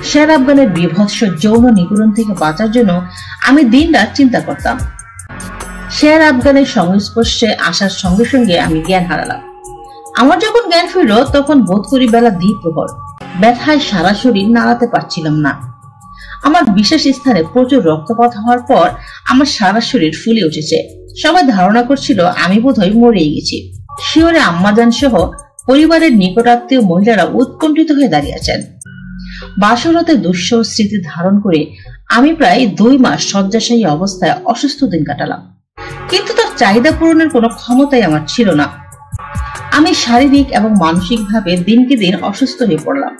শের আফগানের বীভৎস যৌন নিপীড়ন থেকে বাঁচার জন্য আমি দিনরাত চিন্তা করতাম। শের আফগানের সংস্পর্শে আসার সঙ্গে সঙ্গে আমি জ্ঞান হারালাম। আমার যখন জ্ঞান ফিরল তখন বোধ করি বেলা দ্বিপ্রহর। ব্যথায় সারা শরীর নাড়াতে পারছিলাম না। আমার বিশেষ স্থানে প্রচুর রক্তপাত হওয়ার পর আমার সারা শরীর ফুলে উঠেছে। সবাই ধারণা করছিল আমি বোধহয় মরেই গেছি। শিওরে আম্মাজান সহ পরিবারের নিকটাত্মীয় মহিলারা উৎকণ্ঠিত হয়ে দাঁড়িয়েছেন। বাসরতে দুঃসহ স্মৃতি ধারণ করে আমি প্রায় 2 মাস শয্যাশায়ী অবস্থায় অসুস্থ দিন কাটালাম। কিন্তু তার চাহিদা পূরণের কোনো ক্ষমতাই আমার ছিল না। আমি শারীরিক এবং মানসিকভাবে দিনকে দিন অসুস্থ হয়ে পড়লাম।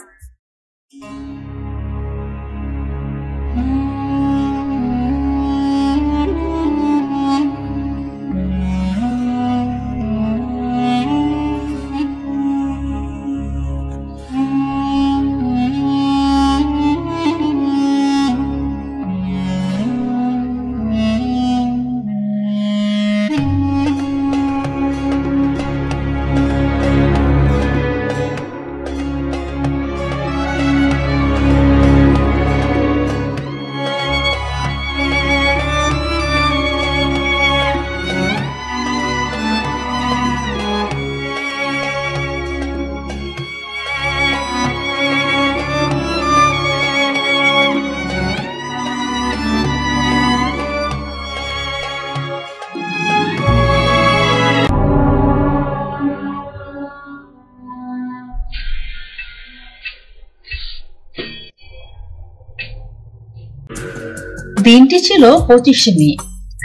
দিনটি ছিল 25শে মে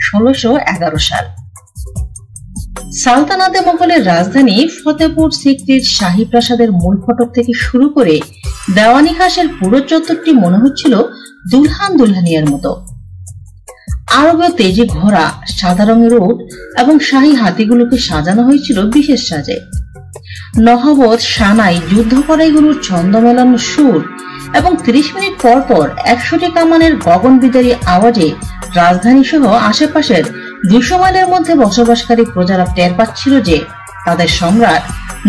1611 সাল। সালতানাতে মোগলের রাজধানী ফতেপুর সিক্রির শাহী প্রাসাদের মূল ফটক থেকে শুরু করে দেওয়ানি খাসের পুরো চত্বরটি মনে হচ্ছিল দুলহান দুলহানিয়ার মতো। আরবে তেজি ঘোড়া, সাদা রঙের উট এবং শাহী হাতিগুলোকে সাজানো হয়েছিল বিশেষ সাজে। নহবত, সানাই, যুদ্ধ কড়াইগুলোর ছন্দ মেলানো সুর এবং 30 মিনিট পর পর 100টি কামানের গগনবিদারী আওয়াজে রাজধানী সহ আশেপাশের 200 মাইলের মধ্যে বসবাসকারী প্রজারা টের পাচ্ছিল যে তাদের সম্রাট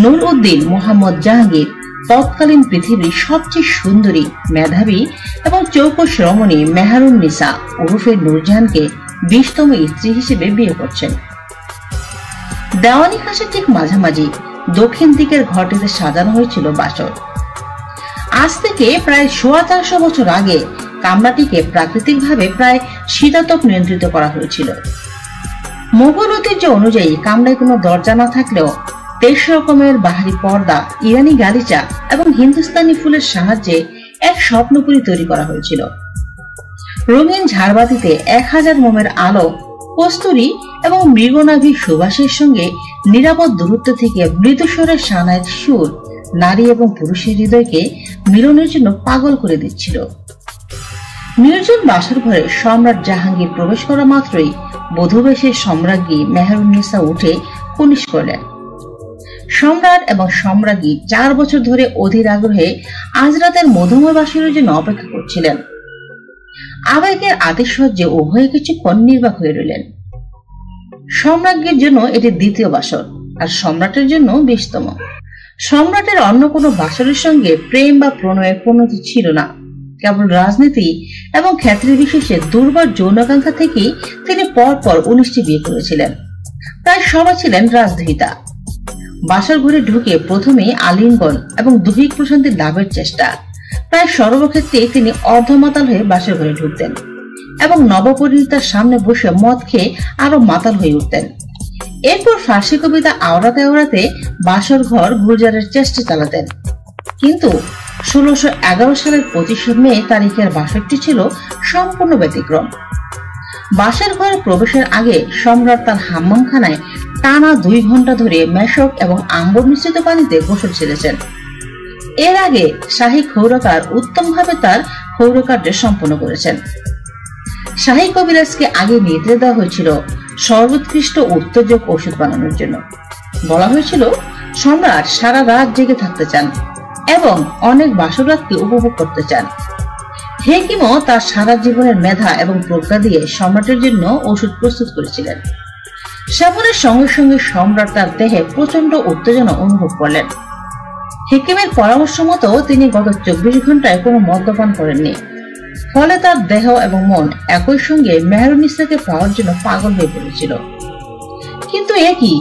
নূর উদ্দিন মোহাম্মদ জাহাঙ্গীর তৎকালীন পৃথিবীর সবচেয়ে সুন্দরী, মেধাবী এবং চৌকস রমণী মেহরুন নিসা ওরফে নূরজাহানকে 20তম স্ত্রী হিসেবে বিয়ে করছেন। দেওয়ানি খাসের ঠিক মাঝামাঝি দক্ষিণ দিকের ঘরটিতে সাজানো হয়েছিল বাসর। আজ থেকে প্রায় 450 বছর আগে কামরাটিকে প্রাকৃতিকভাবে প্রায় শীতাতপ নিয়ন্ত্রিত করা হয়েছিল। মোগল ঐতিহ্য অনুযায়ী কামরায় কোনো দরজা না থাকলেও 23 রকমের বাহারি পর্দা, ইরানি গালিচা এবং হিন্দুস্তানি ফুলের সাহায্যে এক স্বপ্নপুরী তৈরি করা হয়েছিল। রঙিন ঝাড়বাতিতে 1000 মোমের আলো, কস্তুরী এবং মৃগনাভি সুবাসের সঙ্গে নিরাপদ দূরত্ব থেকে মৃদুস্বরের সানাইয়ের সুর নারী এবং পুরুষের হৃদয়কে মিলনের জন্য পাগল করে দিচ্ছিল। নির্জন বাসর ঘরে সম্রাট জাহাঙ্গীর প্রবেশ করা মাত্রই বধূবেশে সম্রাজ্ঞী মেহরুন্নিসা উঠে কুনিশ করলেন। সম্রাট এবং সম্রাজ্ঞী 4 বছর ধরে অধীর আগ্রহে আজ রাতের মধুময় বাসরের জন্য অপেক্ষা করছিলেন। আবেগের আতিশয্যে উভয়ে কিছুক্ষণ নির্বাক হয়ে রইলেন। সম্রাজ্ঞীর জন্য এটি দ্বিতীয় বাসর আর সম্রাটের জন্য 20তম। সম্রাটের অন্য কোনো বাসরের সঙ্গে প্রেম বা প্রণয়ের পরিণতি ছিল না। কেবল রাজনীতি এবং খ্যাতির বিশেষে দুর্বার যৌনাকাঙ্ক্ষা থেকেই তিনি পরপর 19টি বিয়ে করেছিলেন। প্রায় সবাই ছিলেন রাজদহিতা। বাসর ঘরে ঢুকে প্রথমে আলিঙ্গন এবং দৈহিক প্রশান্তি লাভের চেষ্টা। প্রায় সর্বক্ষেত্রে তিনি অর্ধমাতাল হয়ে বাসর ঘরে ঢুকতেন এবং নবপরিণীতার সামনে বসে মদ খেয়ে আরো মাতাল হয়ে উঠতেন। এরপর ফার্সি কবিতা আওড়াতে আওড়াতে বাসর ঘর গুলজারের চেষ্টা চালাতেন। কিন্তু 1611 সালের 25শে মে তারিখের বাসরটি ছিল সম্পূর্ণ ব্যতিক্রম। বাসর ঘরে প্রবেশের আগে সম্রাট তার হাম্মামখানায় টানা 2 ঘন্টা ধরে মেশক এবং আম্বর মিশ্রিত পানিতে গোসল ছেড়েছেন। এর আগে শাহী ক্ষৌরকার উত্তমভাবে তার ক্ষৌরকার্য সম্পন্ন করেছেন। শাহী কবিরাজকে আগে নির্দেশ দেওয়া হয়েছিল সর্বোৎকৃষ্ট উত্তেজক ওষুধ বানানোর জন্য। বলা হয়েছিল সম্রাট সারা রাত জেগে থাকতে চান এবং অনেক বাসরাতকে উপভোগ করতে চান। হেকিমও তার সারা জীবনের মেধা এবং প্রজ্ঞা দিয়ে সম্রাটের জন্য ওষুধ প্রস্তুত করেছিলেন। সেবনের সঙ্গে সঙ্গে সম্রাট তার দেহে প্রচন্ড উত্তেজনা অনুভব করলেন। হেকিমের পরামর্শ মতো তিনি গত 24 ঘন্টায় কোনো মদ্যপান করেননি। ফলে তার দেহ এবং মন একই সঙ্গে মেহেরুন্নিসাকে পাওয়ার জন্য পাগল হয়ে পড়েছিল। কিন্তু একই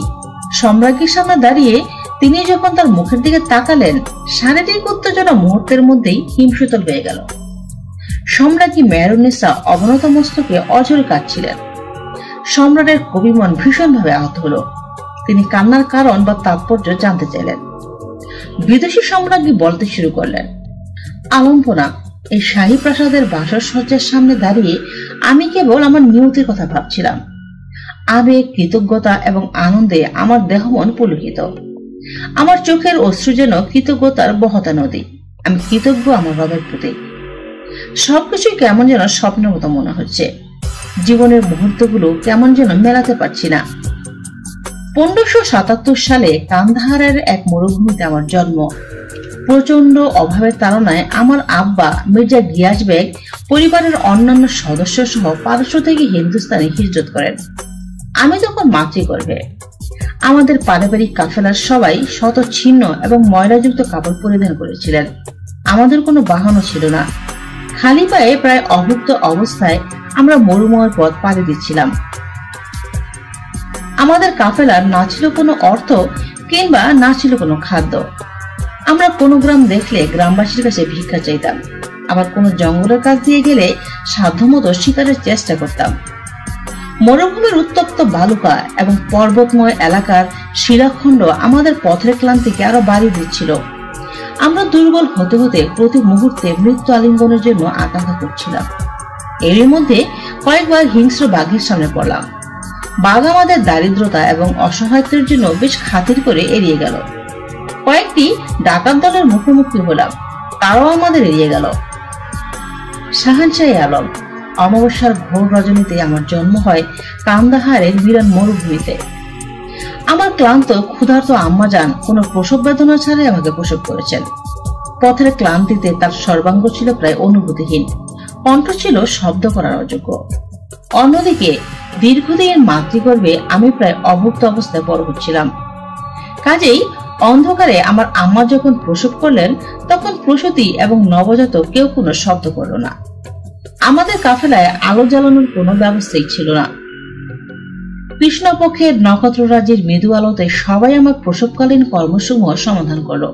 সম্রাজ্ঞীর সামনে দাঁড়িয়ে তিনি যখন তার মুখের দিকে তাকালেন, শারীরিক উত্তেজনা মুহূর্তের মধ্যেই হিমশীতল হয়ে গেল। সম্রাজ্ঞী মেহেরুন্নিসা অবনত মস্তকে অঝরে কাঁদছিলেন। সম্রাটের কবিমন ভীষণভাবে আহত হলো। তিনি কান্নার কারণ বা তাৎপর্য জানতে চাইলেন। বিদেশি সম্রাজ্ঞী বলতে শুরু করলেন, আলম্পনা, এই শাহী প্রাসাদের বাসর সজ্জার সামনে দাঁড়িয়ে আমি কেবল আমার নিয়তির কথা ভাবছিলাম। আবেগ, কৃতজ্ঞতা এবং আনন্দে আমার দেহ মন পুলকিত। আমার চোখের অশ্রু যেন কৃতজ্ঞতার বহতা নদী। আমি কৃতজ্ঞ আমার রবের প্রতি। সবকিছুই কেমন যেন স্বপ্নের মতো মনে হচ্ছে। জীবনের মুহূর্তগুলো কেমন যেন মেলাতে পারছি না। 1577 সালে কান্দাহারের এক মরুভূমিতে আমার জন্ম। প্রচন্ড অভাবের তাড়নায় আমার আব্বা মির্জা গিয়াস বেগ পরিবারের অন্যান্য সদস্য সহ পারস্য থেকে হিন্দুস্তানে হিজরত করেন। আমি তখন মাতৃগর্ভে। আমাদের পারিবারিক কাফেলার সবাই শত ছিন্ন এবং ময়লাযুক্ত কাপড় পরিধান করেছিলেন। আমাদের কোনো বাহনও ছিল না। খালি পায়ে প্রায় অভুক্ত অবস্থায় আমরা মরুময়ের পথ পাড়ি দিচ্ছিলাম। আমাদের কাফেলার না ছিল কোনো অর্থ কিংবা না ছিল কোনো খাদ্য। আমরা কোনো গ্রাম দেখলে গ্রামবাসীর কাছে ভিক্ষা চাইতাম। আবার কোনো জঙ্গলের কাছ দিয়ে গেলে সাধ্যমতো শিকারের চেষ্টা করতাম। মরুভূমির উত্তপ্ত বালুকা এবং পর্বতময় এলাকার শিলাখণ্ড আমাদের পথের ক্লান্তিকে আরো বাড়িয়ে দিচ্ছিল। আমরা দুর্বল হতে হতে প্রতি মুহূর্তে মৃত্যু আলিঙ্গনের জন্য আকাঙ্ক্ষা করছিলাম। এর মধ্যে কয়েকবার হিংস্র বাঘের সামনে পড়লাম। বাঘ আমাদের দারিদ্রতা এবং অসহায়ত্বের জন্য বেশ খাতির করে এড়িয়ে গেল। কয়েকটি ডাকাত দলের মুখোমুখি হলাম, তারাও আমাদের এড়িয়ে গেল। শাহানশাহ আলম, অমাবস্যার ঘোর রজনীতে আমার জন্ম হয় কান্দাহারের বিরান মরুভূমিতে। আমার ক্লান্ত ক্ষুধার্ত আম্মাজান কোনো প্রসব বেদনা ছাড়াই আমাকে প্রসব করেছেন। পথের ক্লান্তিতে তার সর্বাঙ্গ ছিল প্রায় অনুভূতিহীন, কণ্ঠ ছিল শব্দ করার অযোগ্য। অন্যদিকে দীর্ঘদিনের মাতৃগর্ভে আমি প্রায় অভুক্ত অবস্থায় বড় হচ্ছিলাম। কাজেই অন্ধকারে আমার আম্মা যখন প্রসব করলেন, তখন প্রসূতি এবং নবজাতক কেউ কোনো শব্দ করল না। আমাদের কাফেলায় আলো জ্বালানোর কোনো ব্যবস্থাই ছিল না। কৃষ্ণপক্ষের নক্ষত্ররাজির মৃদু আলোতে সবাই আমার প্রসবকালীন কর্মসমূহ সমাধান করলো।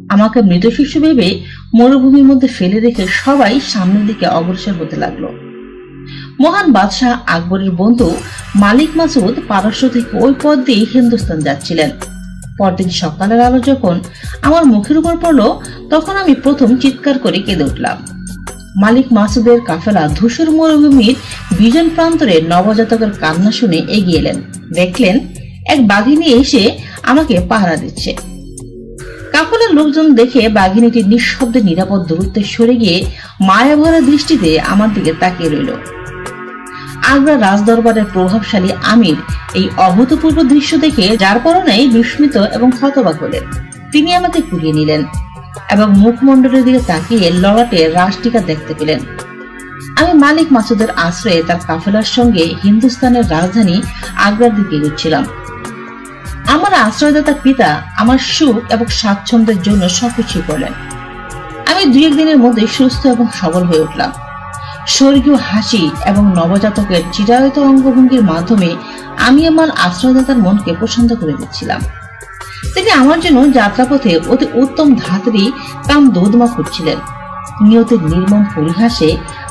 আমাকে মৃত শিশু ভেবে মরুভূমির মধ্যে ফেলে রেখে সবাই সামনের দিকে অগ্রসর হতে লাগলো। মহান বাদশাহ আকবরের বন্ধু মালিক মাসুদ পারস্য থেকে ওই পথ দিয়ে হিন্দুস্তান যাচ্ছিলেন। পরদিন সকালের আলো যখন আমার মুখের উপর পড়লো, তখন আমি প্রথম চিৎকার করে কেঁদে উঠলাম। মালিক মাসুদের কাফেলা ধূসর মরুভূমির বিজন প্রান্তরে নবজাতকের কান্না শুনে এগিয়ে এলেন। দেখলেন এক বাঘিনী এসে আমাকে পাহারা দিচ্ছে। কাফেলার লোকজন দেখে বাঘিনীটি নিঃশব্দে নিরাপদ দূরত্বে সরে গিয়ে মায়া ভরা দৃষ্টিতে আমার দিকে তাকিয়ে রইল। আগ্রা রাজদরবারের প্রভাবশালী আমির এই অভূতপূর্ব দৃশ্য দেখে যার পরনাই বিস্মিত এবং হতবাক হলেন। তিনি আমাকে কুড়িয়ে নিলেন এবং মুখমণ্ডলের দিকে তাকিয়ে ললাটে রাজটিকা দেখতে পেলেন। আমি মালিক মাসুদের আশ্রয়ে তার কাফেলার সঙ্গে হিন্দুস্তানের রাজধানী আগ্রার দিকে এগোচ্ছিলাম। আমার আশ্রয়দাতা পিতা আমার সুখ এবং স্বাচ্ছন্দ্যের জন্য সবকিছু করলেন। আমি 2-1 দিনের মধ্যে সুস্থ এবং সবল হয়ে উঠলাম। স্বর্গীয় হাসি এবং নবজাতকের চিরায়ত অঙ্গভঙ্গির মাধ্যমে আমি আমার আশ্রয়দাতার মনকে পছন্দ করে দিচ্ছিলাম। তিনি আমার জন্য যাত্রাপথে অতি উত্তম ধাত্রী কাম দোদমা খুঁজছিলেন। নিয়তের নির্মম পরিহাসে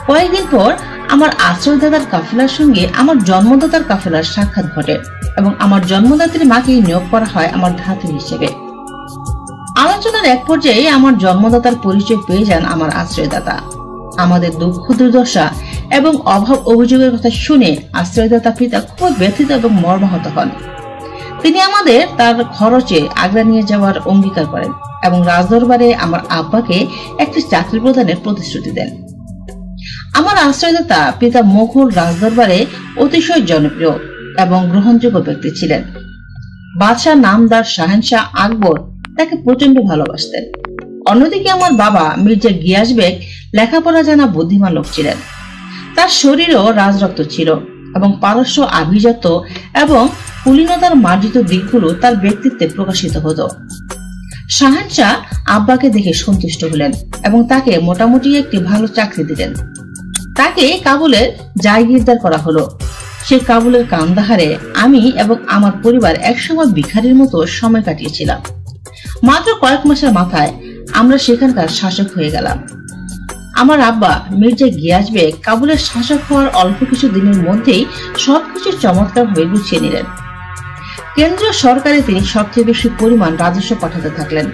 কয়েকদিন পর আমার আশ্রয়দাতার কাফেলার সঙ্গে আমার জন্মদাতার কাফেলার সাক্ষাৎ ঘটে এবং আমার জন্মদাত্রী মাকে নিয়োগ করা হয় আমার ধাত্রী হিসেবে। আলোচনার এক পর্যায়ে আমার জন্মদাতার পরিচয় পেয়ে যান আমার আশ্রয়দাতা। আমাদের দুঃখ দুর্দশা এবং অভাব অভিযোগের কথা শুনে আশ্রয়দাতা পিতা খুব ব্যথিত এবং মর্মাহত হন। তিনি আমাদের তার খরচে আগ্রা নিয়ে যাওয়ার অঙ্গীকার করেন এবং রাজদরবারে আমার আব্বাকে একটি চাকরি প্রদানের প্রতিশ্রুতি দেন। আমার আশ্রয়দাতা পিতা মোগল রাজদরবারে অতিশয় জনপ্রিয় এবং গ্রহণযোগ্য ব্যক্তি ছিলেন। বাদশাহ নামদার শাহেনশাহ আকবর তাকে প্রচন্ড ভালোবাসতেন। অন্যদিকে আমার বাবা মির্জা গিয়াস বেগ লেখাপড়া জানা বুদ্ধিমান লোক ছিলেন। তার শরীরও রাজরক্ত ছিল এবং পারস্য আভিজাত্য এবং কুলীনতার মার্জিত দিকগুলো তার ব্যক্তিত্বে প্রকাশিত হতো। শাহানশাহ আব্বাকে দেখে সন্তুষ্ট হলেন এবং তাকে মোটামুটি একটি ভালো চাকরি দিলেন। তাকে কাবুলের জায়গিরদার করা হলো। সে কাবুলের কান্দাহারে আমি এবং আমার পরিবার একসময় ভিখারির মতো সময় কাটিয়েছিলাম। মাত্র কয়েক মাসের মাথায় আমরা সেখানকার শাসক হয়ে গেলাম। আমার আব্বা মির্জা গিয়াস বেগ কাবুলের শাসক হওয়ার অল্প কিছু দিনের মধ্যেই সবকিছু চমৎকারভাবে গুছিয়ে নিলেন। কেন্দ্রীয় সরকারে তিনি সবচেয়ে বেশি পরিমাণ রাজস্ব পাঠাতে থাকলেন।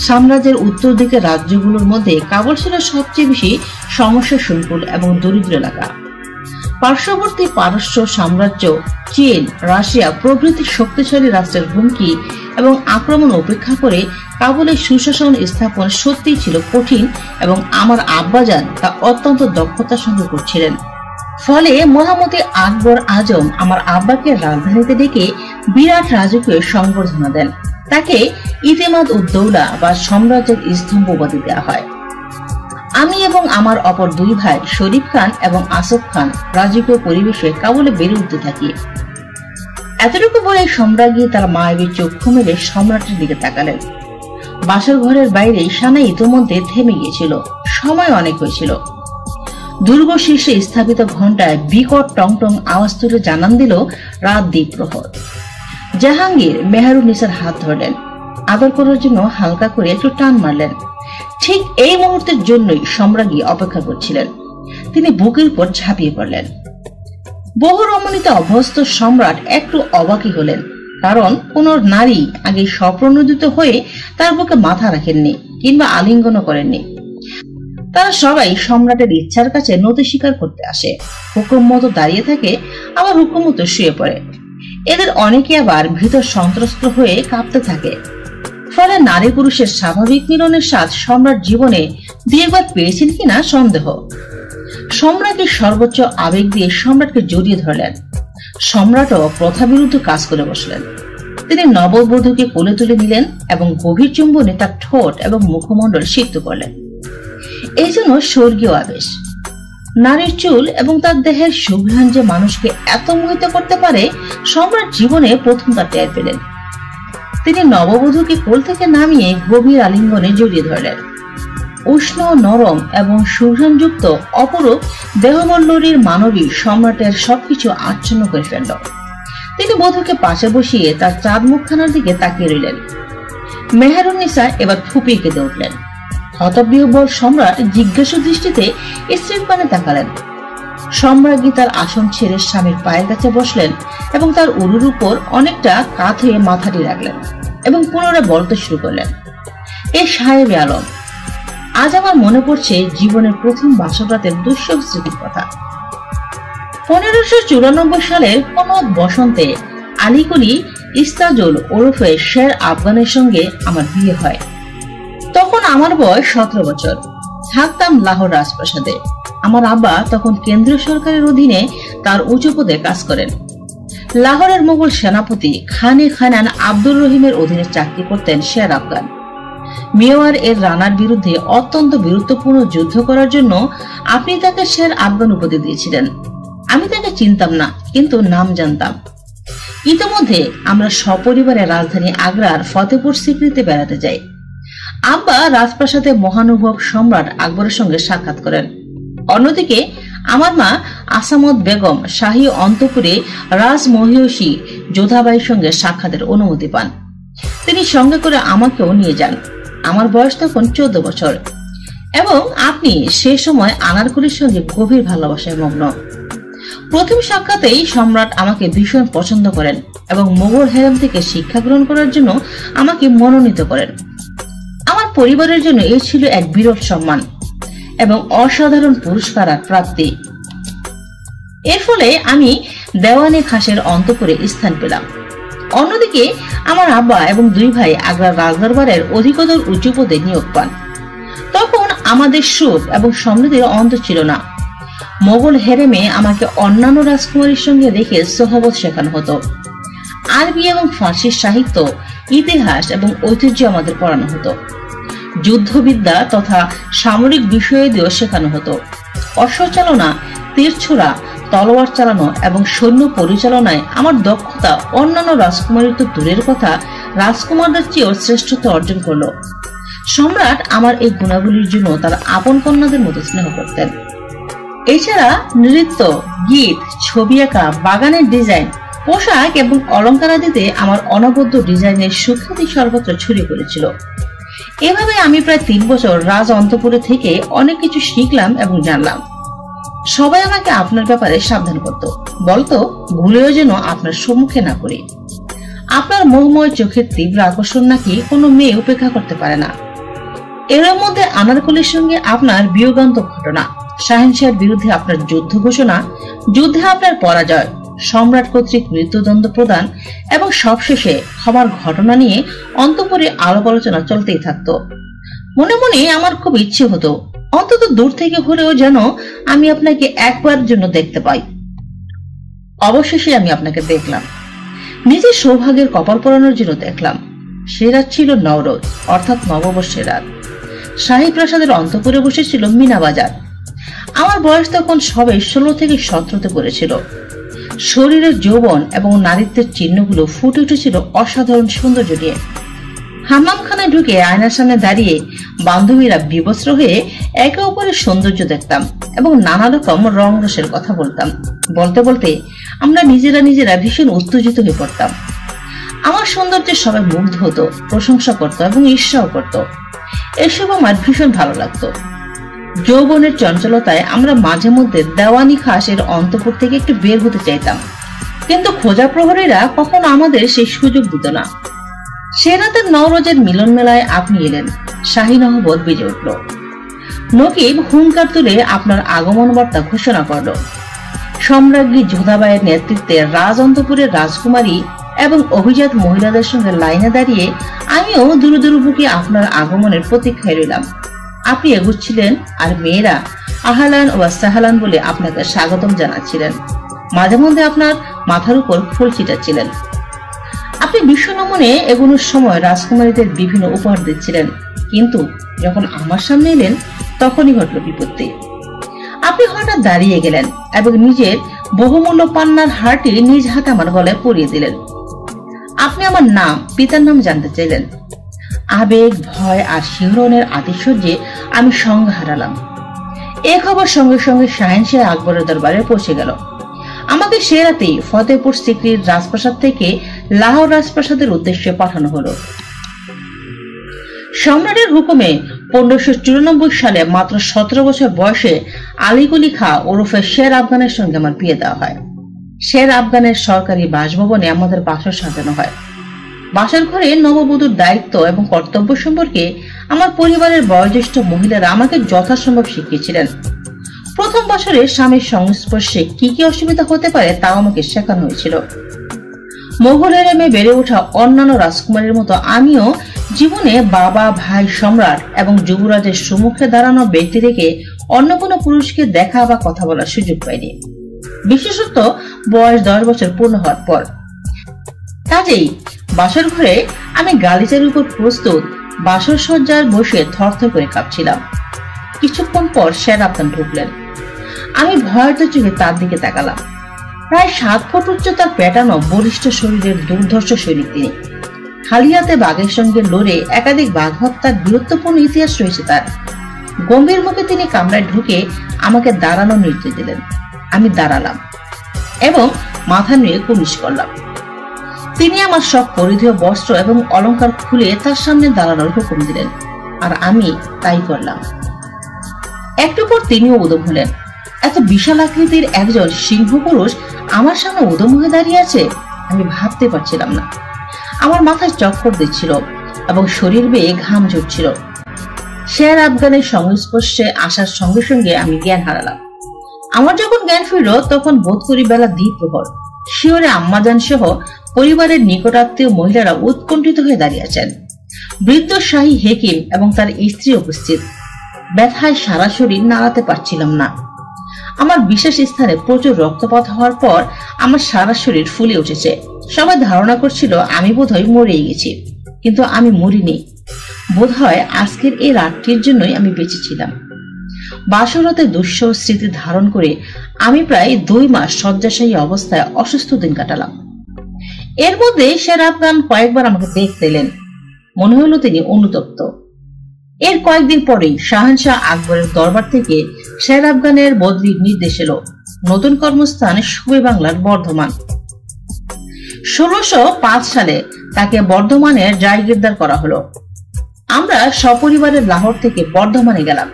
সাম্রাজ্যের উত্তর দিকের রাজ্যগুলোর মধ্যে কাবুল ছিল সবচেয়ে বেশি সমস্যা সংকুল এবং দরিদ্র এলাকা। পার্শ্ববর্তী পারস্য সাম্রাজ্য, চীন, রাশিয়া প্রভৃতি শক্তিশালী রাষ্ট্রের হুমকি এবং আক্রমণ উপেক্ষা করে কাবুলের সুশাসন স্থাপন সত্যিই ছিল কঠিন এবং আমার আব্বাজান তা অত্যন্ত দক্ষতার সঙ্গে করছিলেন। ফলে মহামতি আকবর আজম আমার আব্বাকে রাজধানীতে ডেকে বিরাট রাজকীয় সংবর্ধনা দেন। তাকে ইতেমাদ উদ্দৌলা বা সাম্রাজ্যের স্তম্ভ উপাধি দেওয়া হয়। আমি এবং আমার অপর দুই ভাই শরীফ খান এবং আসফ খান রাজকীয় পরিবেশে কাবুলে বেড়ে উঠতে থাকি। এতটুকু বলে সম্রাজ্ঞী তার মায়াবী চক্ষু মেলে সম্রাটের দিকে তাকালেন। বাসর ঘরের বাইরে সানা ইতোমধ্যে থেমে গিয়েছিল। সময় অনেক হয়েছিল। দুর্গ শীর্ষে স্থাপিত ঘণ্টায় বিকট টং টং আওয়াজ তুলে জানান দিল রাত দ্বিপ্রহর। জাহাঙ্গীর মেহেরুন্নিসার হাত ধরলেন, আদর করার জন্য হালকা করে একটু টান মারলেন। ঠিক এই মুহূর্তের জন্যই সম্রাজ্ঞী অপেক্ষা করছিলেন। তিনি বুকের উপর ঝাঁপিয়ে পড়লেন। বহু রমণীতে অভ্যস্ত সম্রাট একটু অবাকই হলেন, কারণ কোন নারী আগে স্বপ্রণোদিত হয়ে তার বুকে মাথা রাখেননি কিংবা আলিঙ্গন করেননি। তারা সবাই সম্রাটের ইচ্ছার কাছে নতি স্বীকার করতে আসে, হুকুম মতো দাঁড়িয়ে থাকে, আবার হুকুম মতো শুয়ে পড়ে। এদের অনেকে আবার ভীত সন্ত্রস্ত হয়ে কাঁপতে থাকে। ফলে নারী পুরুষের স্বাভাবিক মিলনের স্বাদ সম্রাট জীবনে দুই একবার পেয়েছেন কিনা সন্দেহ। সম্রাটের সর্বোচ্চ আবেগ দিয়ে সম্রাটকে জড়িয়ে ধরলেন। সম্রাটও প্রথা বিরুদ্ধ কাজ করে বসলেন। তিনি নববধূকে কোলে তুলে নিলেন এবং গভীর চুম্বনে তার ঠোঁট এবং মুখমণ্ডল সিক্ত করলেন। এই জন্য স্বর্গীয় আবেশ। নারীর চুল এবং তার দেহের সুঘ্রাণ যে মানুষকে এত মোহিত করতে পারে, সম্রাট জীবনে প্রথমবার টের পেলেন। তিনি নববধূকে কোল থেকে নামিয়ে গভীর আলিঙ্গনে জড়িয়ে ধরলেন। উষ্ণ, নরম এবং সুঘ্রাণযুক্ত অপরূপ দেহমণ্ডলীর মানবী সম্রাটের সবকিছু আচ্ছন্ন করে ফেলল। তিনি বধূকে পাশে বসিয়ে তার চাঁদ মুখখানার দিকে তাকিয়ে রইলেন। মেহেরুন্নিসা এবার ফুপিয়ে কেঁদে উঠলেন। হতবিহ্বল সম্রাট জিজ্ঞাসু দৃষ্টিতে স্ত্রীর পানে তাকালেন। সম্রাজ্ঞী তার আসন ছেড়ে স্বামীর পায়ের কাছে বসলেন এবং তার উরুর উপর অনেকটা কাত হয়ে মাথাটি রাখলেন এবং পুনরায় বলতে শুরু করলেন, এ সাহেব আলম, আজ আমার মনে পড়ছে জীবনের প্রথম বাসর রাতের দুঃসহ স্মৃতির কথা। 1594 সালের কোন বসন্তে আলীকুলি ইস্তাজুল ওরফে শের আফগানের সঙ্গে আমার বিয়ে হয়। তখন আমার বয়স 17 বছর। থাকতাম লাহোর রাজপ্রাসাদে। আমার আব্বা তখন কেন্দ্রীয় সরকারের অধীনে তার উঁচু পদে কাজ করেন। লাহোরের মোগল সেনাপতি খানে খানান আব্দুর রহিমের অধীনে চাকরি করতেন শের আফগান। মেওয়ার এর রানার বিরুদ্ধে অত্যন্ত বীরত্বপূর্ণ যুদ্ধ করার জন্য আপনি তাকে শের আফগান উপাধি দিয়েছিলেন। আমি তাকে চিনতাম না, কিন্তু নাম জানতাম। ইতিমধ্যে আমরা সপরিবারে রাজধানী আগ্রার ফতেপুর সিক্রিতে বেড়াতে যাই। আব্বা রাজপ্রাসাদে মহানুভব সম্রাট আকবরের সঙ্গে সাক্ষাৎ করেন। অন্যদিকে আমার মা আসামত বেগম শাহী অন্তপুরে রাজমহিষী যোধাবাইয়ের সঙ্গে সাক্ষাতের অনুমতি পান। তিনি সঙ্গে করে আমাকেও নিয়ে যান। আমার বয়স তখন 14 বছর এবং আপনি সে সময় আনারকলির সঙ্গে গভীর ভালোবাসায় মগ্ন। প্রথম সাক্ষাতেই সম্রাট আমাকে ভীষণ পছন্দ করেন এবং মোগল হেরেম থেকে শিক্ষা গ্রহণ করার জন্য আমাকে মনোনীত করেন। আমার পরিবারের জন্য এই ছিল এক বিরল সম্মান এবং অসাধারণ পুরস্কার আর প্রাপ্তি। এর ফলে আমি দেওয়ানে খাসের অন্তপুরে স্থান পেলাম। অন্যদিকে আমার আব্বা এবং দুই ভাই আগ্রার রাজদরবারের অধিকতর উঁচু পদে নিয়োগ পান। তখন আমাদের সুখ এবং সমৃদ্ধির অন্ত ছিল না। মোগল হেরেমে আমাকে অন্যান্য রাজকুমারীর সঙ্গে রেখে সোহবত শেখানো হতো। আরবি এবং ফার্সি সাহিত্য, ইতিহাস এবং ঐতিহ্য আমাদের পড়ানো হতো। যুদ্ধবিদ্যা তথা সামরিক বিষয় দিয়েও শেখানো হতো। অশ্বচালনা, তীরছোড়া, তলোয়ার চালানো এবং সৈন্য পরিচালনায় আমার দক্ষতা অন্যান্য রাজকুমারীর তো দূরের কথা, রাজকুমারদের চেয়েও শ্রেষ্ঠত্ব অর্জন করলো। সম্রাট আমার এই গুণাবলীর জন্য তার আপন কন্যাদের মতো স্নেহ করতেন। এছাড়া নৃত্য, গীত, ছবি আঁকা, বাগানের ডিজাইন, পোশাক এবং অলঙ্কারাদিতে আমার অনবদ্য ডিজাইনের সুখ্যাতি সর্বত্র ছড়িয়ে পড়েছিল। এভাবে আমি প্রায় 3 বছর রাজ অন্তঃপুরে থেকে অনেক কিছু শিখলাম এবং জানলাম। সবাই আমাকে আপনার ব্যাপারে সাবধান করত, বলতো ভুলেও যেন আপনার সম্মুখে না করি। আপনার মোহময় চোখের তীব্র আকর্ষণ নাকি কোনো মেয়ে উপেক্ষা করতে পারে না। এর মধ্যে আনারকলির সঙ্গে আপনার বিয়োগান্তক ঘটনা, শাহেনশাহের বিরুদ্ধে আপনার যুদ্ধ ঘোষণা, যুদ্ধে আপনার পরাজয়, সম্রাট কর্তৃক মৃত্যুদণ্ড প্রদান এবং সবশেষে ক্ষমার ঘটনা নিয়ে অন্তঃপুরে আলাপ আলোচনা চলতেই থাকতো। মনে মনে আমার খুব ইচ্ছে হতো অন্তত দূর থেকে হলেও যেন আমি আপনাকে একবার জন্য দেখতে পাই। অবশেষে আমি আপনাকে দেখলাম, নিজের সৌভাগ্যের কপাল পরানোর জন্য দেখলাম। সে রাত ছিল নওরোজ অর্থাৎ নববর্ষের রাত। শাহী প্রাসাদের অন্তঃপুরে বসেছিল মিনা বাজার। আমার বয়স তখন সবে 16 থেকে 17তে পড়েছিল। শরীরের যৌবন এবং নারীত্বের চিহ্নগুলো ফুটে উঠেছিল অসাধারণ সৌন্দর্য নিয়ে। হাম্মামখানায় ঢুকে আয়নার সামনে দাঁড়িয়ে বান্ধবীরা বিবস্ত্র হয়ে একে অপরের সৌন্দর্য দেখতাম এবং নানা রকম রং রসের কথা বলতাম। বলতে বলতে আমরা নিজেরা ভীষণ উত্তেজিত হয়ে পড়তাম। আমার সৌন্দর্যে সবাই মুগ্ধ হতো, প্রশংসা করত এবং ঈর্ষাও করত। এসব আমার ভীষণ ভালো লাগতো। যৌবনের চঞ্চলতায় আমরা মাঝে মধ্যে দেওয়ানি খাসের অন্তঃপুর থেকে একটু বের হতে চাইতাম, কিন্তু খোঁজা প্রহরীরা কখনো আমাদের সেই সুযোগ দিত না। সে রাতের নওরোজের মিলন মেলায় আপনি এলেন, শাহী নহবত বেজে উঠল। নকিব হুঙ্কার তুলে আপনার আগমন বার্তা ঘোষণা করল। সম্রাজ্ঞী যোধাবাইয়ের নেতৃত্বে রাজ অন্তঃপুরের রাজকুমারী এবং অভিজাত মহিলাদের সঙ্গে লাইনে দাঁড়িয়ে আমিও দূরে দূরে বুকে আপনার আগমনের প্রতীক্ষায় রইলাম। আপনি এগুচ্ছিলেন আর মেয়েরা আহলান ও সাহালান বলে আপনাকে স্বাগতম জানাচ্ছিলেন। মাঝে মধ্যে আপনার মাথার উপর ফুল ছিটাচ্ছিলেন। আপনি বিশ্বনমনে এগুলোর সময় রাজকুমারীদের বিভিন্ন উপহার দিচ্ছিলেন, কিন্তু যখন আমার সামনে এলেন তখনই ঘটল বিপত্তি। আপনি হঠাৎ দাঁড়িয়ে গেলেন এবং নিজের বহুমূল্য পান্নার হারটি নিজ হাতে আমার গলায় পরিয়ে দিলেন। আপনি আমার নাম, পিতার নাম জানতে চাইলেন। আবেগ, ভয় আর শিহরণের আতিশয্যে আমি সংজ্ঞা হারালাম। এ খবর সঙ্গে সঙ্গে শাহেনশাহ আকবরের দরবারে পৌঁছে গেল। আমাকে সে রাতেই ফতেপুর সিক্রির রাজপ্রাসাদ থেকে লাহোর রাজপ্রাসাদের উদ্দেশ্যে পাঠানো হলো। সম্রাটের হুকুমে 1594 সালে মাত্র 17 বছর বয়সে আলীকুলি খা ওরফে শের আফগানের সঙ্গে আমার বিয়ে দেওয়া হয়। শের আফগানের সরকারি বাসভবনে আমাদের বাসর সাজানো হয়। বাসার ঘরে নববধূর দায়িত্ব এবং কর্তব্য সম্পর্কে আমার পরিবারের বয়োজ্যেষ্ঠ মহিলারা আমাকে যথাসম্ভব শিখিয়েছিলেন। প্রথম বছরে স্বামীর সংস্পর্শে কি কি অসুবিধা হতে পারে তাও আমাকে শেখানো হয়েছিল। মোগলের মেয়ে বেড়ে ওঠা অন্যান্য রাজকুমারীর মতো আমিও জীবনে বাবা, ভাই, সম্রাট এবং যুবরাজের সম্মুখে দাঁড়ানো ব্যক্তি থেকে অন্য কোনো পুরুষকে দেখা বা কথা বলার সুযোগ পাইনি, বিশেষত বয়স 10 বছর পূর্ণ হওয়ার পর। কাজেই বাসর ঘরে আমি গালিচার উপর প্রস্তুত বাসর সজ্জার বসে থরথর করে কাঁপছিলাম। কিছুক্ষণ পর শের আফগান ঢুকলেন। আমি ভয়ার্ত চোখে তার দিকে তাকালাম। প্রায় 7 ফুট উচ্চতার পেটানো বলিষ্ঠ শরীরের দুর্ধর্ষ সৈনিক তিনি। খালি হাতে বাঘের সঙ্গে লড়ে একাধিক বাঘ হত্যার বীরত্বপূর্ণ ইতিহাস রয়েছে তার। গম্ভীর মুখে তিনি কামরায় ঢুকে আমাকে দাঁড়ানোর নির্দেশ দিলেন। আমি দাঁড়ালাম এবং মাথা নুয়ে কুমিশ করলাম। তিনি আমার সব পরিধেয় বস্ত্র এবং অলংকার খুলে তার সামনে দাঁড়ানোর হুকুম দিলেন, আর আমি তাই করলাম। একটু পর তিনিও উদম হলেন। এত বিশাল আকৃতির একজন সিংহ পুরুষ আমার সামনে উদম হয়ে দাঁড়িয়ে আছে, আমি ভাবতে পারছিলাম না। আমার মাথায় চক্কর দিচ্ছিল এবং শরীর বেয়ে ঘাম ঝরছিল। শের আফগানের সংস্পর্শে আসার সঙ্গে সঙ্গে আমি জ্ঞান হারালাম। আমার যখন জ্ঞান ফিরল তখন বোধ করি বেলা দ্বিপ্রহর। শিওরে আম্মাজান সহ পরিবারের নিকটাত্মীয় মহিলারা উৎকণ্ঠিত হয়ে দাঁড়িয়ে আছেন। বৃদ্ধ শাহী হেকিম এবং তার স্ত্রী উপস্থিত। ব্যথায় সারা শরীর নাড়াতে পারছিলাম না। আমার বিশেষ স্থানে প্রচুর রক্তপাত হওয়ার পর আমার সারা শরীর ফুলে উঠেছে। সবাই ধারণা করছিল আমি বোধহয় মরেই গেছি, কিন্তু আমি মরিনি। বোধহয় আজকের এই রাতটির জন্যই আমি বেঁচেছিলাম। বাসরতে দুঃসহ স্মৃতি ধারণ করে আমি প্রায় 2 মাস শয্যাশায়ী অবস্থায় অসুস্থ দিন কাটালাম। এর মধ্যে শের আফগান কয়েকবার আমাকে দেখতে এলেন। মনে হলো তিনি অনুতপ্ত। এর কয়েকদিন পরেই শাহনশাহ আকবরের দরবার থেকে শের আফগানের বদলির নির্দেশ এলো। নতুন কর্মস্থান সুবে বাংলার বর্ধমান। 1605 সালে তাকে বর্ধমানের জায়গিরদার করা হলো। আমরা সপরিবারের লাহোর থেকে বর্ধমানে গেলাম।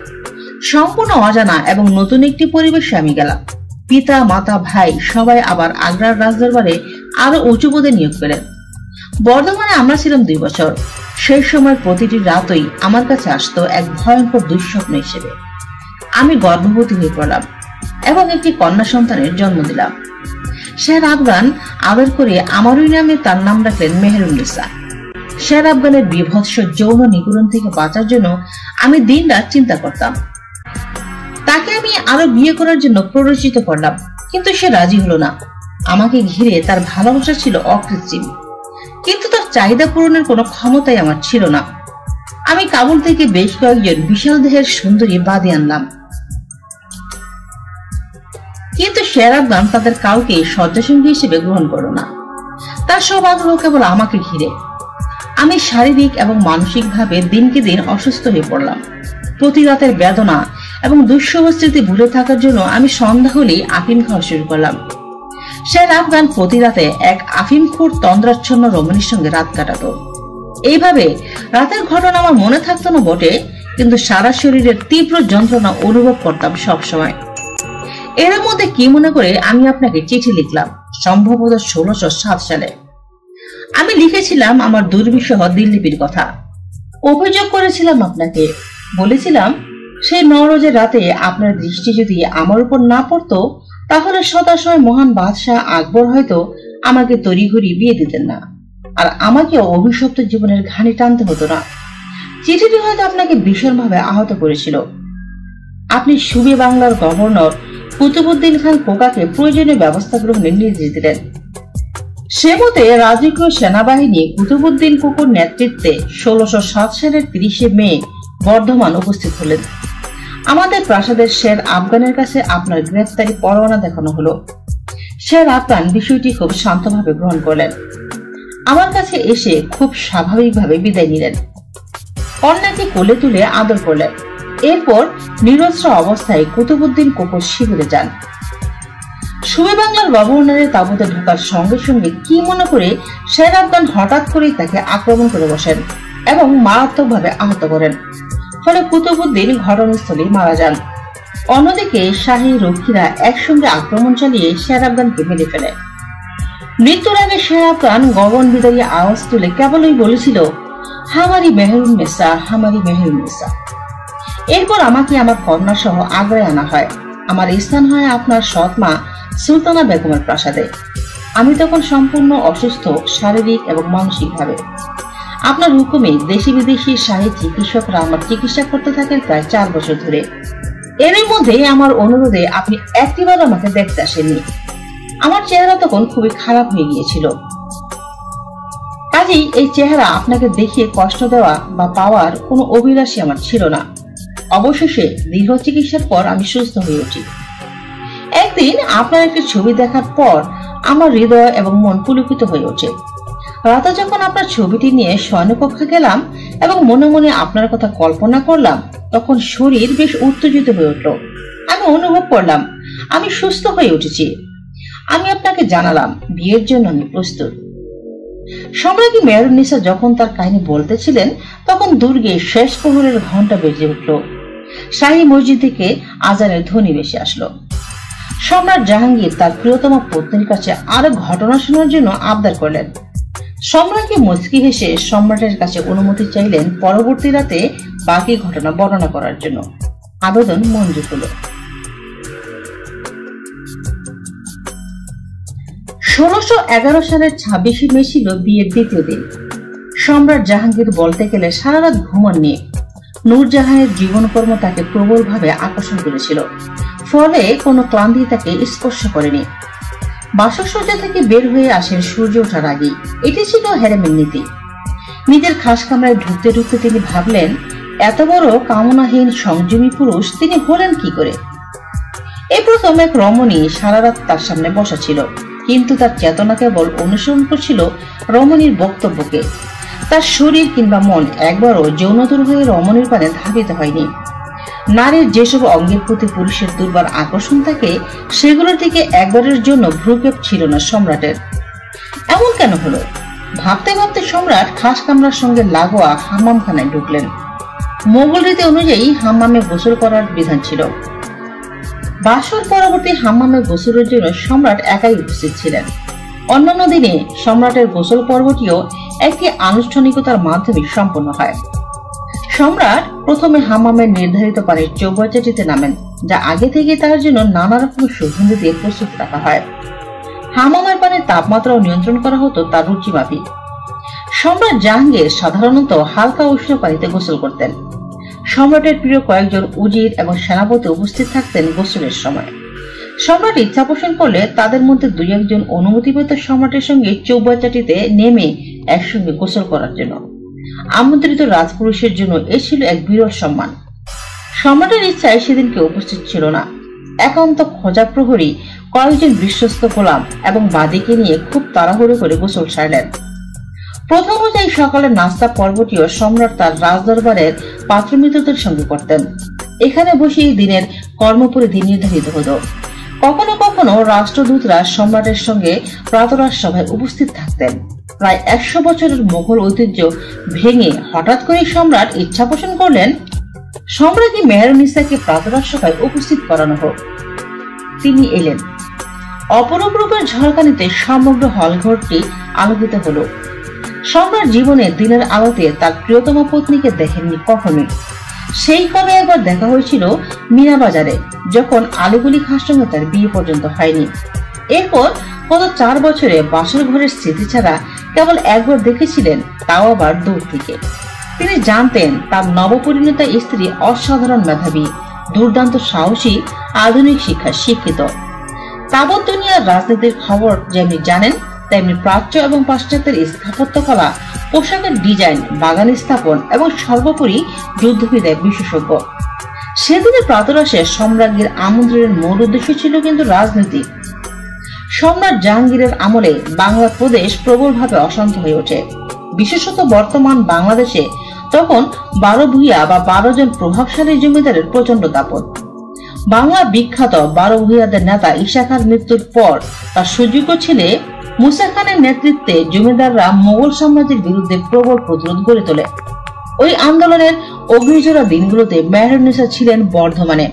সম্পূর্ণ অজানা এবং নতুন একটি পরিবেশে আমি গেলাম। পিতা, মাতা, ভাই সবাই আবার আগ্রার রাজদরবারে আরো উঁচু পদে নিয়োগ পেলেন। বর্ধমানে আমরা ছিলাম 2 বছর। সেই সময় প্রতিটি রাতই আমার কাছে আসতো এক ভয়ঙ্কর দুঃস্বপ্ন হিসেবে। আমি গর্ভবতী হয়ে পড়লাম এবং একটি কন্যা সন্তানের জন্ম দিলাম। শের আফগান আদর করে আমারই নামে তার নাম রাখলেন মেহেরুন্নিসা। শের আফগানের বিভৎস যৌন নিপীড়ন থেকে বাঁচার জন্য আমি দিন রাত চিন্তা করতাম। তাকে আমি আরো বিয়ে করার জন্য প্ররোচিত করলাম, কিন্তু সে রাজি হলো না। আমাকে ঘিরে তার ভালোবাসা ছিল অকৃত্রিম, কিন্তু তার চাহিদা পূরণের কোনো ক্ষমতাই আমার ছিল না। আমি কাবুল থেকে বেশ কয়েকজন বিশাল দেহের সুন্দরী বাদী আনলাম, কিন্তু শের আফগান তাদের কাউকে শয্যাসঙ্গী হিসেবে গ্রহণ করল না। তার সব আগ্রহ কেবল আমাকে ঘিরে। আমি শারীরিক এবং মানসিক ভাবে দিনকে দিন অসুস্থ হয়ে পড়লাম। প্রতি রাতের বেদনা এবং দুঃসহ স্মৃতি ভুলে থাকার জন্য আমি সন্ধ্যা হলেই আফিম খাওয়া শুরু করলাম। শের আফগান প্রতি রাতে এক আফিমখোর তন্দ্রাচ্ছন্ন রমণীর সঙ্গে রাত কাটাতো। এইভাবে রাতের ঘটনা আমার মনে থাকতো না বটে, কিন্তু সারা শরীরের তীব্র যন্ত্রণা অনুভব করতাম সব সময়। এর মধ্যে কি মনে করে আমি আপনাকে চিঠি লিখলাম, সম্ভবত 1607 সালে। আমি লিখেছিলাম আমার দুর্বিষহ দিল্লিপির কথা। অভিযোগ করেছিলাম আপনাকে, বলেছিলাম সেই নওরোজের রাতে আপনার দৃষ্টি যদি আমার উপর না পড়তো, তাহলে সদাশয় মহান বাদশাহ আকবর হয়তো আমাকে তড়িঘড়ি বিয়ে দিতেন না, আর আমাকে অভিশপ্ত জীবনের ঘানি টানতে হতো না। চিঠিটি হয়তো আপনাকে ভীষণভাবে আহত করেছিল। আপনি সুবে বাংলার গভর্নর কুতুবউদ্দিন খান কোকাকে প্রয়োজনীয় ব্যবস্থা গ্রহণের নির্দেশ দিলেন। সে মতে রাজকীয় সেনাবাহিনী কুতুবউদ্দিন কুকুর নেতৃত্বে 1607 সালের 30 মে বর্ধমান উপস্থিত হলেন। আমাদের প্রাসাদের শের আফগানের কাছে আপনার গ্রেফতারি পরোয়ানা দেখানো হলো। শের আফগান বিষয়টি খুব শান্তভাবে গ্রহণ করলেন। আমার কাছে এসে খুব স্বাভাবিকভাবে বিদায় নিলেন। কন্যাকে কোলে তুলে আদর করলেন। এরপর নিরস্ত্র অবস্থায় কুতুবউদ্দিন কুকুর শিবিরে যান। সুবে বাংলার গভর্নরের তাঁবুতে ঢোকার সঙ্গে সঙ্গে কি মনে করে শের আফগান হঠাৎ করেই তাকে আক্রমণ করে বসেন এবং মারাত্মকভাবে আহত করেন। ফলে কুতুবউদ্দিন ঘটনাস্থলেই মারা যান। অন্যদিকে শাহী রক্ষীরা একসঙ্গে আক্রমণ চালিয়ে শের আফগানকে মেরে ফেলে। মৃত্যুর আগে শের আফগান গগন বিদারী আওয়াজ তুলে কেবলই বলেছিল, হামারি মেহেরুন্নিসা, হামারি মেহেরুন্নিসা। এরপর আমাকে আমার কন্যা সহ আগ্রায় আনা হয়। আমার স্থান হয় আপনার সৎ মা সুলতানা বেগমের প্রাসাদে। আমি তখন সম্পূর্ণ অসুস্থ, শারীরিক এবং মানসিকভাবে। আপনার হুকুমে দেশি বিদেশি শাহী চিকিৎসকরা আমার চিকিৎসা করতে থাকেন প্রায় 4 বছর ধরে। এর মধ্যে আমার অনুরোধে আপনি একটিবার আমাকে দেখতে আসেননি। আমার চেহারা তখন খুবই খারাপ হয়ে গিয়েছিল। কাজেই এই চেহারা আপনাকে দেখিয়ে কষ্ট দেওয়া বা পাওয়ার কোনো অভিলাষী আমার ছিল না। অবশেষে দীর্ঘ চিকিৎসার পর আমি সুস্থ হয়ে উঠি। একদিন আপনার একটি ছবি দেখার পর আমার হৃদয় এবং মন পুলকিত হয়ে ওঠে। রাতে যখন আপনার ছবিটি নিয়ে শয়নকক্ষে গেলাম এবং মনে মনে আপনার কথা কল্পনা করলাম, তখন শরীর বেশ উত্তেজিত হয়ে উঠল। আমি অনুভব করলাম আমি সুস্থ হয়ে উঠেছি। আমি আপনাকে জানালাম বিয়ের জন্য আমি প্রস্তুত। সম্রাজ্ঞী মেহেরুন্নিসা যখন তার কাহিনী বলতেছিলেন, তখন দুর্গে শেষ প্রহরের ঘন্টা বেজে উঠল। শাহী মসজিদ থেকে আজানের ধ্বনি ভেসে আসলো। সম্রাট জাহাঙ্গীর তার প্রিয়তমা পত্নীর কাছে আরো ঘটনা শোনার জন্য আবদার করলেন। সম্রাটকে মুচকি হেসে সম্রাটের কাছে অনুমতি চাইলেন পরবর্তী রাতে বাকি ঘটনা বর্ণনা করার জন্য। আবেদন মঞ্জুর হলো। 1611 সালের 26 মে ছিল বিয়ের দ্বিতীয় দিন। সম্রাট জাহাঙ্গীর বলতে গেলে সারা রাত ঘুমাননি। নূরজাহানের জীবনকর্ম তাকে প্রবলভাবে আকর্ষণ করেছিল, ফলে কোনো ক্লান্তি তাকে স্পর্শ করেনি। বাসসজ্জা থেকে বের হয়ে আসেন সূর্য ওঠার আগেই। এটি ছিল হেরেমের নীতি। নিজের খাস কামরায় ঢুকতে ঢুকতে তিনি ভাবলেন, এত বড় কামনাহীন সংযমী পুরুষ তিনি হলেন কি করে। এই প্রথম এক রমণী সারা রাত তার সামনে বসা ছিল। কিন্তু তার চেতনা কেবল অনুসরণ করছিল রমণীর বক্তব্যকে। তার শরীর কিংবা মন একবারও যৌনতর হয়ে রমণীর পানে ধাবিত হয়নি। নারীর যেসব অঙ্গের প্রতি পুরুষের দুর্বার আকর্ষণ থাকে সেগুলোর দিকে একবারের জন্য ভ্রুক্ষেপ ছিল না সম্রাটের। এমন কেন হলো? ভাবতে ভাবতে সম্রাট খাস কামরার সঙ্গে লাগোয়া হাম্মামখানায় ঢুকলেন। মোগল রীতি অনুযায়ী হাম্মামে গোসল করার বিধান ছিল। বাসর পরবর্তী হাম্মামে গোসলের জন্য সম্রাট একাই উপস্থিত ছিলেন। অন্যান্য দিনে সম্রাটের গোসল পর্বটিও একটি আনুষ্ঠানিকতার মাধ্যমে সম্পন্ন হয়। সম্রাট প্রথমে হাম্মামের নির্ধারিত পানির চৌবাচ্চাটিতে নামেন, যা আগে থেকে তার জন্য নানা রকম সুগন্ধি দিয়ে প্রস্তুত রাখা হয়। হাম্মামের পানির তাপমাত্রাও নিয়ন্ত্রণ করা হতো তার রুচি মাফিক। সম্রাট জাহাঙ্গীর সাধারণত হালকা উষ্ণ পানিতে গোসল করতেন। সম্রাটের প্রিয় কয়েকজন উজির এবং সেনাপতি উপস্থিত থাকতেন গোসলের সময়। সম্রাট ইচ্ছা পোষণ করলে তাদের মধ্যে দুই একজন অনুমতি পেত সম্রাটের সঙ্গে চৌবাচ্চাটিতে নেমে একসঙ্গে গোসল করার জন্য। আমন্ত্রিত রাজপুরুষের জন্য এ ছিল এক বিরল সম্মান। সম্রাটের ইচ্ছায় সেদিন কেউ উপস্থিত ছিল না। একান্ত খোঁজা প্রহরী কয়েকজন বিশ্বস্ত গোলাম এবং বাদীকে নিয়ে খুব তাড়াহুড়ো করে গোসল সারলেন। প্রথম অনুযায়ী সকালের নাস্তা পর্বটিও সম্রাট তার রাজদরবারের পাত্রমিত্রদের সঙ্গে করতেন। এখানে বসেই দিনের কর্মপরিধি নির্ধারিত হতো। কখনো কখনো রাষ্ট্রদূতরা সম্রাটের সঙ্গে প্রাতরাশ সভায় উপস্থিত থাকতেন। প্রায় 100 বছরের মোগল ঐতিহ্য ভেঙে হঠাৎ করে সম্রাট ইচ্ছা পোষণ করলেন সম্রাজ্ঞী মেহেরুন্নিসাকে প্রাতরাশ সভায় উপস্থিত করানো হোক। তিনি এলেন। অপরূপ রূপের ঝলকানিতে সমগ্র হলঘরটি আলোকিত হলো। সম্রাট জীবনে দিনের আলোতে তার প্রিয়তমা পত্নীকে দেখেননি কখনোই। সেই কবে একবার দেখা হয়েছিল মিনা বাজারে, যখন আলীকুলি খাঁর সঙ্গে তার বিয়ে পর্যন্ত হয়নি। এরপর গত 4 বছরে বাসর ঘরের স্মৃতি ছাড়া কেবল একবার দেখেছিলেন, তাও আবার দূর থেকে। তিনি জানতেন তার নবপরিণতা স্ত্রী অসাধারণ মেধাবী, দুর্দান্ত সাহসী, আধুনিক শিক্ষায় শিক্ষিত। তাবৎ দুনিয়ার রাজনীতির খবর যেমনি জানেন, তেমনি প্রাচ্য এবং পাশ্চাত্যের স্থাপত্যকলা, পোশাকের ডিজাইন, বাগান স্থাপন এবং সর্বোপরি যুদ্ধবিদ্যায় বিশেষজ্ঞ। সেদিনের প্রাতরাশে সম্রাজ্ঞীর আমন্ত্রণের মূল উদ্দেশ্য ছিল কিন্তু রাজনৈতিক। সম্রাট জাহাঙ্গীরের আমলে বাংলা প্রদেশ প্রবলভাবে অশান্ত হয়ে ওঠে। বিশেষত বর্তমান বাংলাদেশে তখন 12 ভূঁইয়া বা 12 জন প্রভাবশালী জমিদারের প্রচন্ড দাপট। বাংলা বিখ্যাত 12 ভূঁইয়াদের নেতা ঈশা খাঁর মৃত্যুর পর তার সুযোগ্য ছেলে মুসা খানের নেতৃত্বে জমিদাররা মোগল সাম্রাজ্যের বিরুদ্ধে প্রবল প্রতিরোধ গড়ে তোলে। ওই আন্দোলনের অগ্নিজোড়া দিনগুলোতে মেহেরুন্নিসা ছিলেন বর্ধমানে,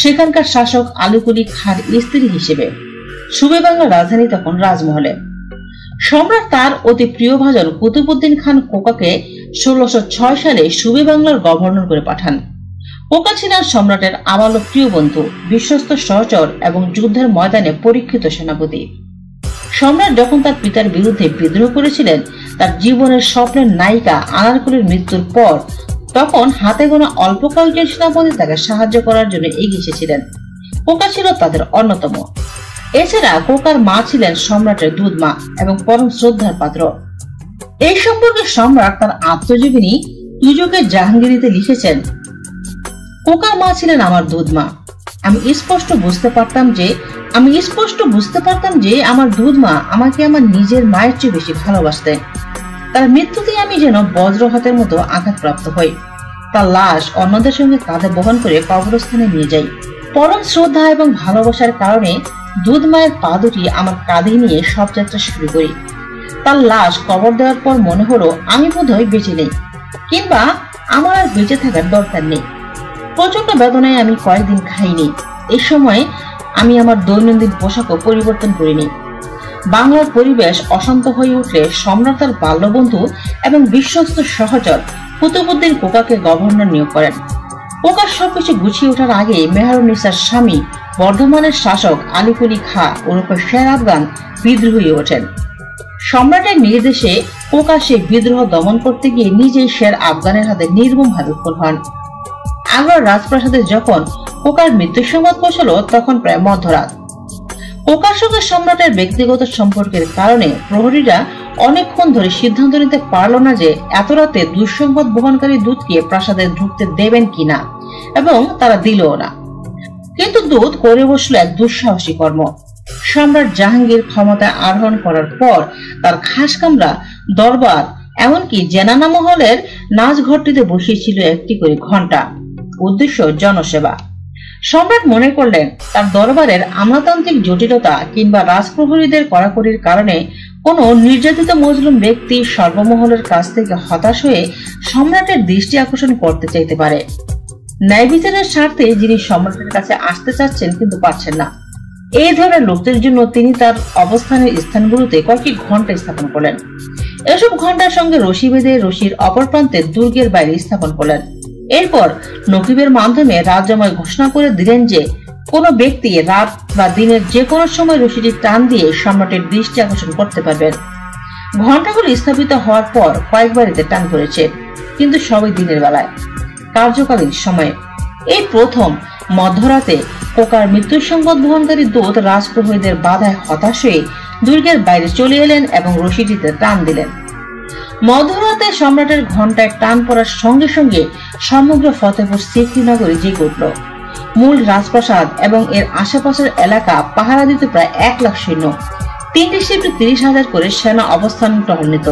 সেখানকার শাসক আলীকুলি খাঁর স্ত্রী হিসেবে। সুবে বাংলার রাজধানী তখন রাজমহলে। সম্রাট তার অতি প্রিয়ভাজন কুতুবউদ্দিন খান কোকাকে 1606 সালে সুবে বাংলার গভর্নর করে পাঠান। কোকা ছিলেন সম্রাটের আবালো প্রিয় বন্ধু, বিশ্বস্ত সহচর এবং যুদ্ধের ময়দানে পরীক্ষিত সেনাপতি। সম্রাট যখন তার পিতার বিরুদ্ধে বিদ্রোহ করেছিলেন, তার জীবনের স্বপ্নের নায়িকা আনারকলির মৃত্যুর পর, তখন হাতে গোনা অল্প কয়েকজন সেনাপতি তাকে সাহায্য করার জন্য এগিয়ে এসেছিলেন। কোকা ছিল তাদের অন্যতম। এছাড়া কোকার মা ছিলেন সম্রাটের দুধ মা এবং পরম শ্রদ্ধার পাত্র। এই সম্পর্কে সম্রাট তার আত্মজীবনী তুজকে জাহাঙ্গীরিতে লিখেছেন, কোকার মা ছিলেন আমার দুধ মা। আমি স্পষ্ট বুঝতে পারতাম যে আমার দুধ মা আমাকে আমার নিজের মায়ের চেয়ে বেশি ভালোবাসতেন। তার মৃত্যুতে আমি যেন বজ্রঘাতের মতো আঘাতপ্রাপ্ত হই। তার লাশ অন্যদের সঙ্গে কাঁধে বহন করে কবরস্থানে নিয়ে যাই। পরম শ্রদ্ধা এবং ভালোবাসার কারণে দুধ মায়ের পা দুটি আমার কাঁধে নিয়ে সব যাত্রা শুরু করি। তার লাশ কবর দেওয়ার পর মনে হলো আমি বোধহয় বেঁচে নেই, কিংবা আমার আর বেঁচে থাকার দরকার নেই। প্রচন্ড বেদনায় আমি কয়েকদিন খাইনি। এই সময় আমি আমার দৈনন্দিন পোশাকও পরিবর্তন করিনি। বাংলার পরিবেশ অশান্ত হয়ে উঠলে সম্রাট তার বাল্যবন্ধু এবং বিশ্বস্ত সহচর কুতুবউদ্দিন কোকাকে গভর্নর নিয়োগ করেন। কোকা সবকিছু গুছিয়ে ওঠার আগে মেহেরুন্নিসার স্বামী বর্ধমানের শাসক আলীকুলি খাঁ ওরফে শের আফগান বিদ্রোহী হয়ে ওঠেন। সম্রাটের নির্দেশে কোকা সে বিদ্রোহ দমন করতে গিয়ে নিজেই শের আফগানের হাতে নির্মমভাবে খুন হন। আগ্রার রাজপ্রাসাদে যখন কোকার মৃত্যুর সংবাদ পৌঁছল, তখন প্রায় মধ্যরাত। কোকার সঙ্গে সম্রাটের ব্যক্তিগত সম্পর্কের কারণে প্রহরীরা অনেকক্ষণ ধরে সিদ্ধান্ত নিতে পারল না যে এত রাতে দুঃসংবাদ বহনকারী দূতকে প্রাসাদে ঢুকতে দেবেন কিনা, এবং তারা দিলও না। কিন্তু দূত করে বসল এক দুঃসাহসী কর্ম। সম্রাট জাহাঙ্গীর ক্ষমতায় আরোহণ করার পর তার খাস কামরা, দরবার, এমনকি জেনানা মহলের নাচঘরটিতে বসিয়েছিল একটি করে ঘণ্টা। উদ্দেশ্য জনসেবা। সম্রাট মনে করলেন তার দরবারের আমলাতান্ত্রিক জটিলতা কিংবা রাজপ্রহরীদের কড়াকড়ির কারণে কোন নির্যাতিত মজলুম ব্যক্তি সর্বমহলের কাছ থেকে হতাশ হয়ে সম্রাটের দৃষ্টি আকর্ষণ করতে চাইতে পারে। ন্যায় বিচারের স্বার্থে যিনি সম্রাটের কাছে আসতে চাচ্ছেন কিন্তু পারছেন না, এই ধরনের লোকদের জন্য তিনি তার অবস্থানের স্থানগুলোতে কয়েকটি ঘণ্টা স্থাপন করলেন। এসব ঘণ্টার সঙ্গে রশি বেঁধে রশির অপর প্রান্তে দুর্গের বাইরে স্থাপন করলেন। এরপর নকিবের মাধ্যমে রাজ্যময় ঘোষণা করে দিলেন যে কোন ব্যক্তি রাত বা দিনের যে কোনো সময় রশিটি টান দিয়ে সম্রাটের দৃষ্টি আকর্ষণ করতে পারবেন। ঘণ্টাগুলো স্থাপিত হওয়ার পর কয়েকবার এতে টান পড়েছে, কিন্তু সবই দিনের বেলায়, কার্যকালীন সময়ে। এই প্রথম মধ্যরাতে কোকার মৃত্যুর সংবাদ বহনকারী দূত রাজপ্রহরীদের বাধায় হতাশ হয়ে দুর্গের বাইরে চলে এলেন এবং রশিটিতে টান দিলেন। মধ্যরাতে সম্রাটের ঘণ্টায় টান পড়ার সঙ্গে সঙ্গে সমগ্র ফতেপুর সিক্রি নগরী জেগে উঠল। মূল রাজপ্রাসাদ এবং এর আশেপাশের এলাকা পাহারা দিতে প্রায় 1 লাখ সৈন্য, 3টি শিবিরে 30,000 করে সেনা অবস্থান টহলনিত।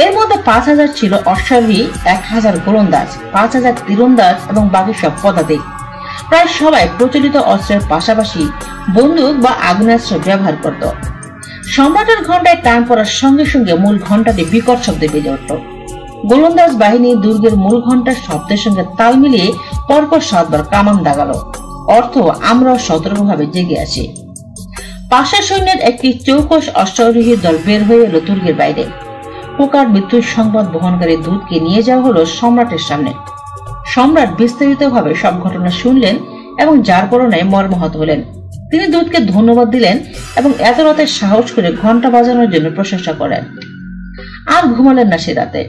এর মধ্যে 5,000 ছিল অশ্বারোহী, 1,000 গোলন্দাজ, 5,000 তীরন্দাজ এবং বাকি সব পদাতিক। প্রায় সবাই প্রচলিত অস্ত্রের পাশাপাশি বন্দুক বা আগ্নেয়াস্ত্র ব্যবহার করত। সম্রাটের ঘণ্টায় টান পড়ার সঙ্গে সঙ্গে মূল ঘণ্টাটি বিকট শব্দে বেজে উঠল। গোলন্দাজ বাহিনী দুর্গের মূল ঘণ্টার শব্দের সঙ্গে তাল মিলিয়ে পরপর 7 বার কামান দাগালো, অর্থ আমরাও সতর্কভাবে জেগে আছি। পাশা সৈন্যের একটি চৌকস অশ্বারোহী দল বের হয়ে এলো দুর্গের বাইরে। কোকার মৃত্যুর সংবাদ বহনকারী দূতকে নিয়ে যাওয়া হলো সম্রাটের সামনে। সম্রাট বিস্তারিতভাবে সব ঘটনা শুনলেন এবং যার কারণে মর্মাহত হলেন। তিনি দূতকে ধন্যবাদ দিলেন এবং এত রাতে সাহস করে ঘণ্টা বাজানোর জন্য প্রশংসা করেন। আর ঘুমালেন না সে রাতে।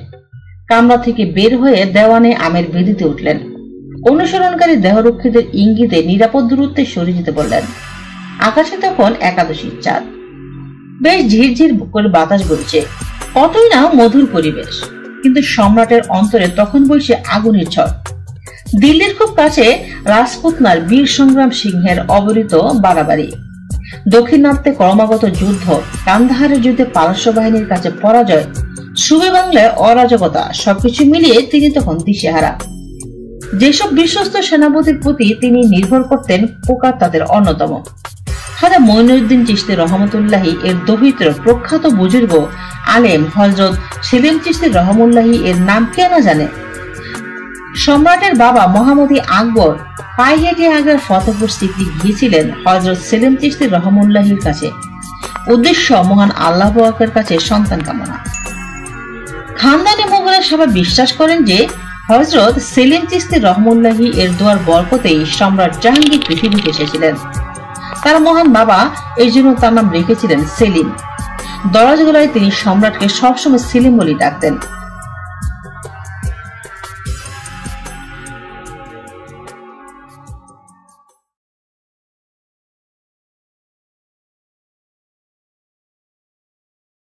কামরা থেকে বের হয়ে দেওয়ানে আমের বেদিতে উঠলেন। অনুসরণকারী দেহরক্ষীদের ইঙ্গিতে নিরাপদ দূরত্বে সরে যেতে বললেন। আকাশে তখন একাদশীর চাঁদ, বেশ ঝিরঝির করে বাতাস বইছে, কতই না মধুর পরিবেশ। কিন্তু সম্রাটের অন্তরে তখন বইছে আগুনের ঝড়। দিল্লির খুব কাছে রাজপুতনার বীর সংগ্রাম সিংহের অবরিত বাড়াবাড়ি, দক্ষিণাত্যে ক্রমাগত যুদ্ধ, কান্দাহারের যুদ্ধে পারস্য বাহিনীর কাছে পরাজয়, সুবে বাংলায় অরাজকতা, সবকিছু মিলিয়ে তিনি তখন দিশেহারা। যেসব বিশ্বস্ত সেনাপতির প্রতি তিনি নির্ভর করতেন, কোকার তাদের অন্যতম। খাজা মঈনুদ্দিন চিশতি রহমতুল্লাহি এর দৌহিত্র প্রখ্যাত বুজুর্গ আলেম হযরত সেলিম চিশতি রহমতুল্লাহি এর নাম কে না জানে। সম্রাটের বাবা মহামতি আকবর পায়ে হেঁটে আগ্রার ফতেপুর সিক্রি গিয়েছিলেন হযরত সেলিম চিশতি রহমতুল্লাহির কাছে। উদ্দেশ্য মহান আল্লাহ পাকের কাছে সন্তান কামনা। খানদানি মোগলের সবাই বিশ্বাস করেন যে হযরত সেলিম চিশতি রহমতুল্লাহি এর দোয়ার বরকতেই সম্রাট জাহাঙ্গীর পৃথিবীতে এসেছিলেন। তার মহান বাবা এই জন্য তার নাম রেখেছিলেন সেলিম। দরাজ গলায় তিনি সম্রাটকে সবসময় সেলিম বলে ডাকতেন।